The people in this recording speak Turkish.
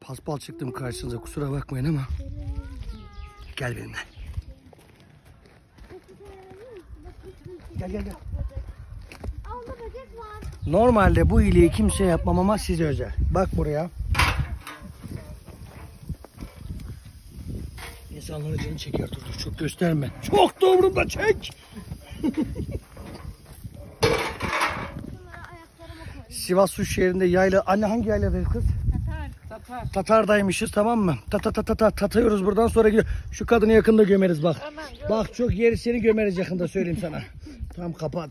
Paspal çıktım karşınıza, kusura bakmayın ama. Gel benimle. Gel. Normalde bu iyiliği kimse yapmam ama size özel. Bak buraya. İnsanların canını çeker, dur çok gösterme. Çok doğru da çek. Sivas Suç şehrinde yayla. Anne hangi yayladayız kız? Tatar'daymışız, tamam mı? Tatıyoruz buradan sonra gidiyor. Şu kadını yakında gömeriz bak. Bak çok yeri seni gömeriz yakında, söyleyeyim sana. Tamam, kapat.